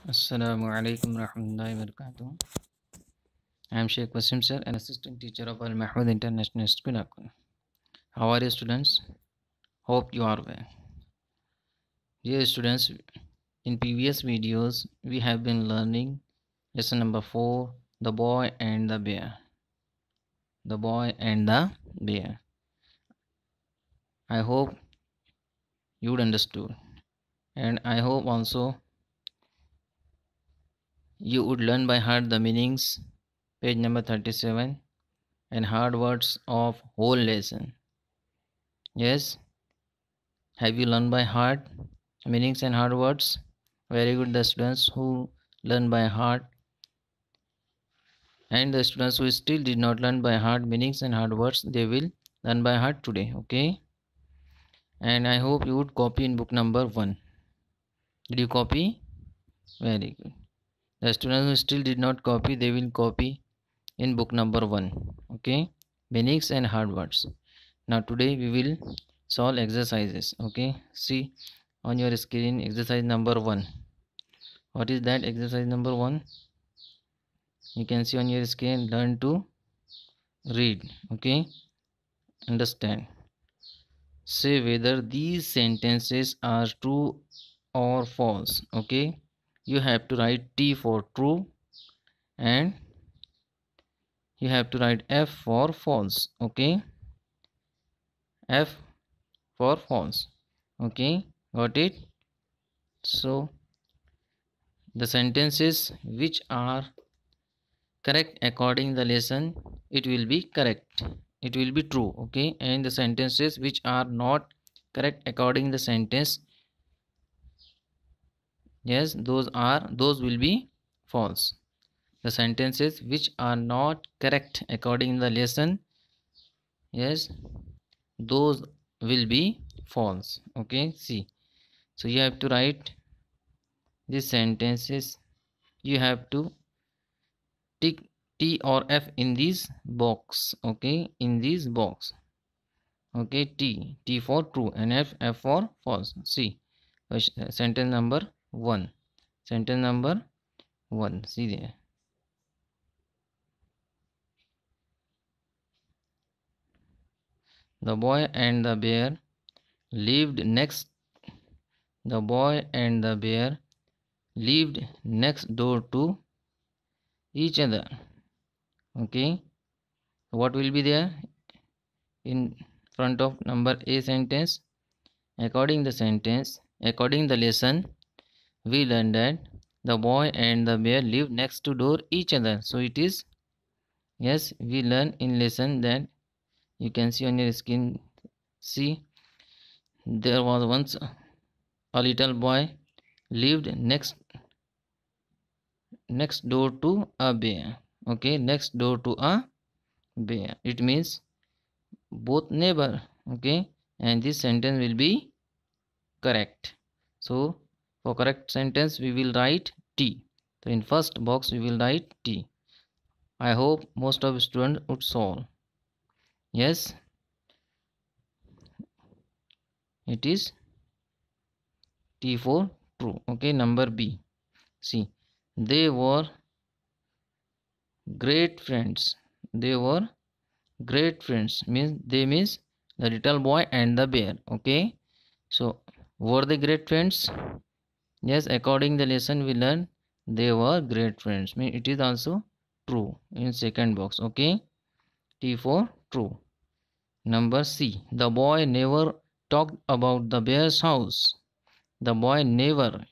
Assalamu alaikum warahmatullahi wabarakatuh. I am Sheikh Wasim sir, an assistant teacher of Al Mahmoud International School, Akun. How are you, students? Hope you are well. Dear students, in previous videos we have been learning lesson number 4, the boy and the bear. The boy and the bear. I hope you would understood, and I hope also you would learn by heart the meanings, page number 37, and hard words of whole lesson. Yes, have you learned by heart meanings and hard words? Very good, the students who learn by heart, and the students who still did not learn by heart meanings and hard words, they will learn by heart today. Okay, and I hope you would copy in book number 1. Did you copy? Very good. The students who still did not copy, they will copy in book number 1. Okay, meanings and hard words. Now today we will solve exercises. Okay, see on your screen exercise number 1. What is that exercise number 1? You can see on your screen, learn to read. Okay, understand. Say whether these sentences are true or false. Okay, you have to write T for true and you have to write F for false. Okay, F for false. Okay, got it? So the sentences which are correct according the lesson, it will be correct, it will be true. Okay, and the sentences which are not correct according the sentence, yes, those will be false. The sentences which are not correct according the lesson, yes, those will be false. Okay, see, so you have to write these sentences, you have to tick T or F in this box. Okay, in this box. Okay, T for true and F for false. See, sentence number 1. Sentence number 1. See there. The boy and the bear lived next. The boy and the bear lived next door to each other. Okay, what will be there in front of number A sentence? According the lesson, we learned that the boy and the bear live next to door each other. So it is, yes, we learn in lesson that you can see on your screen. See, there was once a little boy lived next door to a bear. Okay, next door to a bear. It means both neighbor. Okay, and this sentence will be correct. So for correct sentence we will write T. So in first box we will write T. I hope most of students would solve. Yes, it is T for true. Okay, number B. See, they were great friends. They were great friends. Means the little boy and the bear. Okay, so were they great friends? Yes, according the lesson we learned they were great friends. Mean it is also true in second box. Okay, T for true. Number C. The boy never talked about the bear's house. The boy never.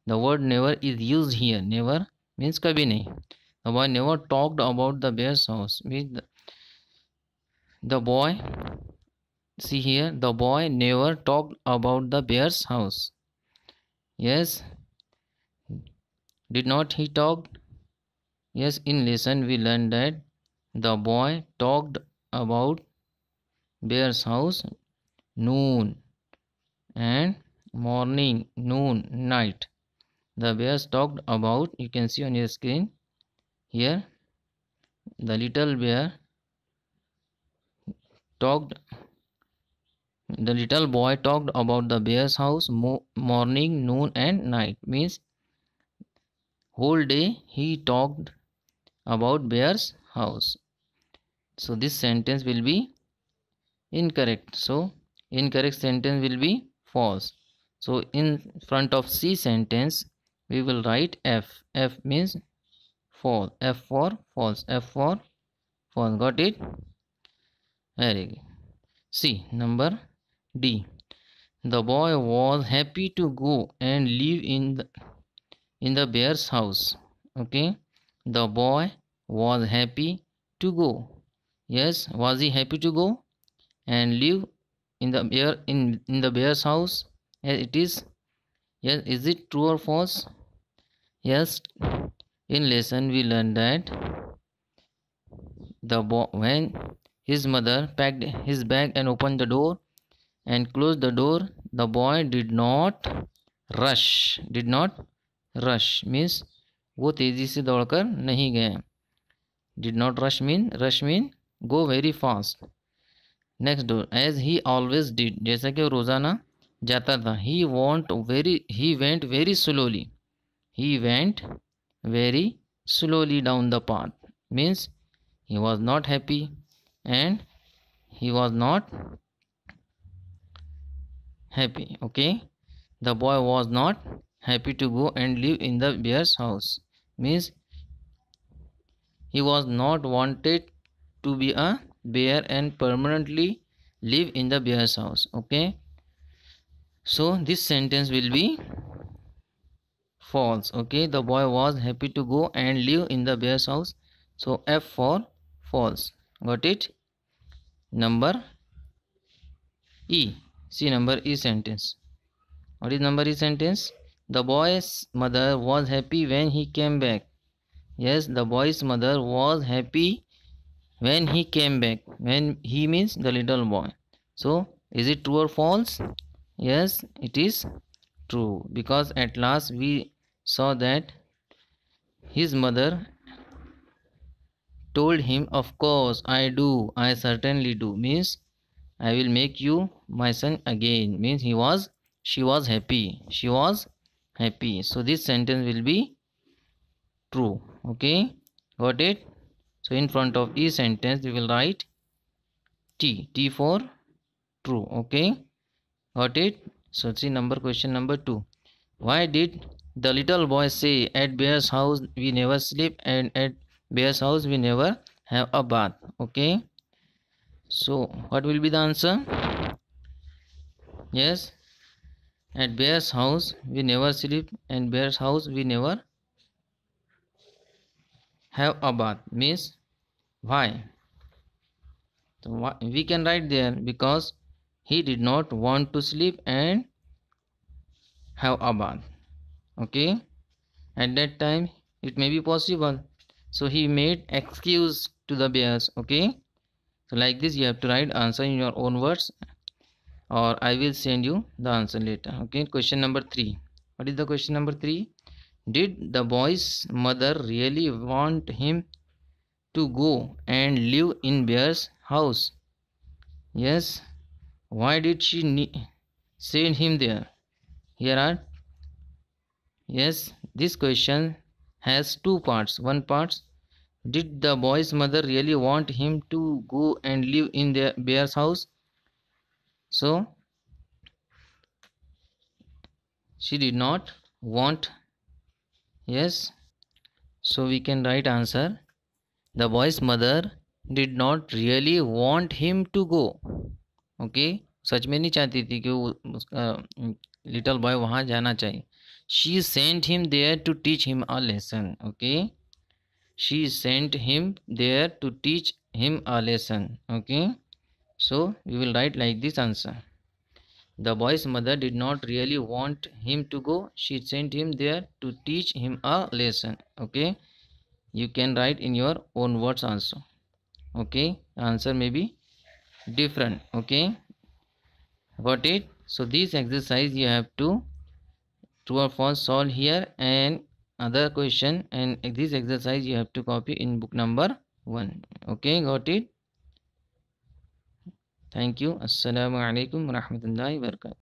The word never is used here. Never means kabhi nahi. The boy never talked about the bear's house. Means the boy. See here. The boy never talked about the bear's house. Yes. Did not he talk? Yes. In lesson we learned that the boy talked about bear's house noon and morning, noon, night. The bears talked about, you can see on your screen here, the little bear talked, the little boy talked about the bear's house morning, noon and night. Means whole day he talked about bear's house. So this sentence will be incorrect. So incorrect sentence will be false. So in front of C sentence we will write F. F means false. F for false. F for false. Got it? Very good. C. Number D. The boy was happy to go and live in the bear's house. Okay. The boy was happy to go. Yes, was he happy to go and live in the bear's house? Yes, it is. Yes, is it true or false? Yes. In lesson we learned that the boy, when his mother packed his bag and opened the door and closed the door, the boy did not rush. Did not rush means वो तेजी से दौड़कर नहीं गए. Did not rush mean go very fast. Next door, as he always did, जैसा कि वो रोजाना जाता था. He went very slowly. He went very slowly down the path. Means he was not happy and he was not happy. Okay, the boy was not happy to go and live in the bear's house. Means he was not wanted to be a bear and permanently live in the bear's house. Okay, so this sentence will be false. Okay, the boy was happy to go and live in the bear's house. So F for false. Got it? Number E. See number E sentence. What is number E sentence? The boy's mother was happy when he came back. Yes, the boy's mother was happy when he came back. When he means the little boy. So is it true or false? Yes, it is true, because at last we saw that his mother told him, of course I do, I certainly do, means I will make you my son again. Means she was happy. She was happy. So this sentence will be true. Okay, got it? So in front of each sentence we will write T. T for true. Okay, got it? So see question number 2. Why did the little boy say, at bear's house we never sleep and at bear's house we never have a bath? Okay, so what will be the answer? Yes, at bear's house we never sleep and bear's house we never have a bath. Means why? So we can write there, because he did not want to sleep and have a bath. Okay, at that time it may be possible, so he made excuse to the bears. Okay, so like this you have to write answer in your own words, or I will send you the answer later. Okay, question number 3. What is the question number 3? Did the boy's mother really want him to go and live in bear's house? Yes, why did she send him there? Here are, yes, this question has 2 parts. One part, did the boy's mother really want him to go and live in the bear's house? So she did not want. Yes, so we can write answer, the boy's mother did not really want him to go. Okay, सच में नहीं चाहती थी कि वो उसका little boy वहाँ जाना चाहिए. She sent him there to teach him a lesson. Okay, she sent him there to teach him a lesson. Okay, so we will write like this answer, the boy's mother did not really want him to go. She sent him there to teach him a lesson. Okay, you can write in your own words also. Okay, answer may be different. Okay, got it? So this exercise you have to true or false solve here, and other question and this exercise you have to copy in book number 1. Okay, got it? Thank you. Assalamu alaikum warahmatullahi wabarakatuh.